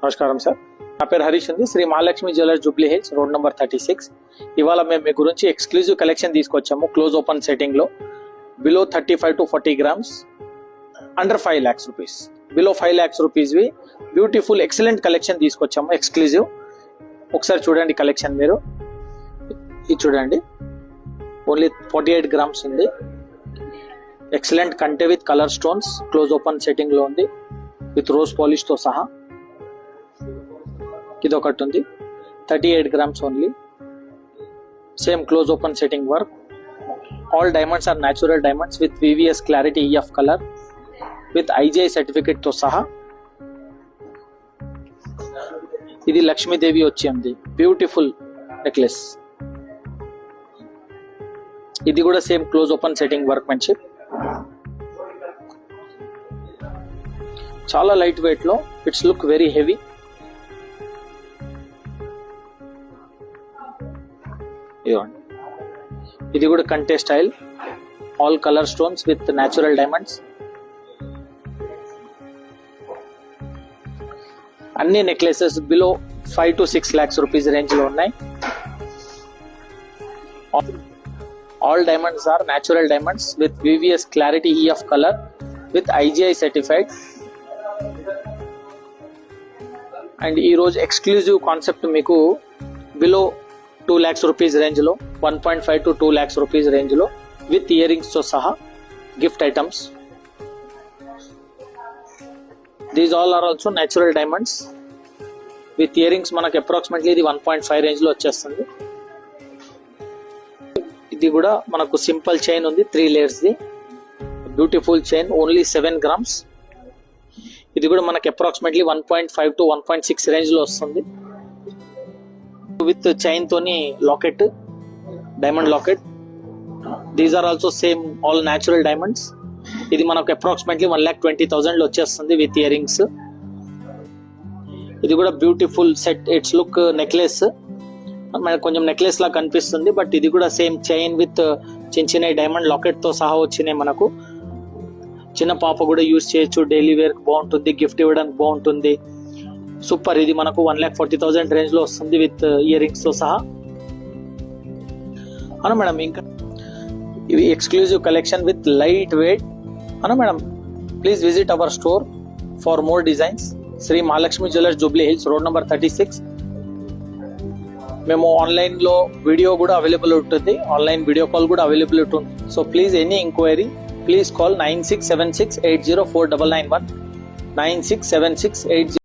నమస్కారం సార్, నా పేరు హరీష్ ఉంది. Sri Mahalakshmi jewellers Jubilee Hills, road number 36. ఇవాళ మేము మీ గురించి ఎక్స్క్లూజివ్ కలెక్షన్ తీసుకొచ్చాము. క్లోజ్ ఓపెన్ సెట్టింగ్ లో below 35 to 40 grams, under 5 lakhs rupees, below 5 lakhs rupees we beautiful excellent collection తీసుకొచ్చాము ఎక్స్క్లూజివ్. ఒకసారి చూడండి కలెక్షన్, మీరు ఇది చూడండి. ఓన్లీ 48 grams ఉంది. ఎక్సలెంట్ కంటే with colour stones, close open setting లో ఉంది విత్ రోజ్ పాలిష్ తో సహా. ఇది ఒకటి ఉంది, 38 grams only. Same close open setting work. All diamonds are natural diamonds with VVS clarity EF colour with IGI certificate తో సహా. ఇది లక్ష్మీదేవి వచ్చింది, బ్యూటిఫుల్ నెక్లెస్. ఇది కూడా same close open setting work మెన్షిప్. చాలా లైట్ వెయిట్ లో, ఇట్స్ లుక్ వెరీ హెవీ. ఇది కూడా కంటే style, all colour stones with natural diamonds. అన్ని necklaces below 5 to 6 lakhs rupees range లో ఉన్నాయి. All diamonds are natural diamonds with VVS clarity EF colour with IGI certified. And ఈ రోజు exclusive concept మీకు below 2 lakhs rupees range లో, 1.5 to 2 lakhs rupees range లో with earrings తో సహా gift items. These all are also natural diamonds with earrings. మనకు approximately ఇది 1.5 range లో వచ్చేస్తుంది. ఇది కూడా మనకు సింపుల్ చైన్ ఉంది, 3 layers the beautiful chain, only 7 grams. ఇది కూడా మనకి అప్రాక్సిమేట్లీ 1.5 to 1.6 రేంజ్ లో వస్తుంది. విత్ చైన్ తోని locket, diamond locket. These are also same all natural diamonds. ఇది మనకు అప్రాక్సిమేట్లీ 1,20,000 లో వచ్చేస్తుంది విత్ ఇయర్ రింగ్స్. ఇది కూడా beautiful set, it's look necklace. మనకు కొంచెం నెక్లెస్ లా కనిపిస్తుంది, బట్ ఇది కూడా సేమ్ చైన్ విత్ చిన్న చిన్న డైమండ్ లాకెట్ తో సహా వచ్చినాయి. మనకు చిన్న పాప కూడా యూజ్ చేయొచ్చు, డైలీ వేర్ బాగుంటుంది, గిఫ్ట్ ఇవ్వడానికి బాగుంటుంది. సూపర్. ఇది మనకు 1,40,000 రేంజ్ లో వస్తుంది విత్ ఇయర్ రింగ్స్ తో సహా. అవునా మేడం, ఇంకా ఇవి exclusive collection with light weight. అవునా madam, please visit our store for more designs. Shri Mahalakshmi jewellers Jubilee Hills, road number 36. మేము ఆన్లైన్ లో వీడియో కూడా అవైలబుల్ ఉంటుంది, ఆన్లైన్ వీడియో కాల్ కూడా అవైలబుల్ ఉంటుంది. So please any enquiry please call 9676804991, 967680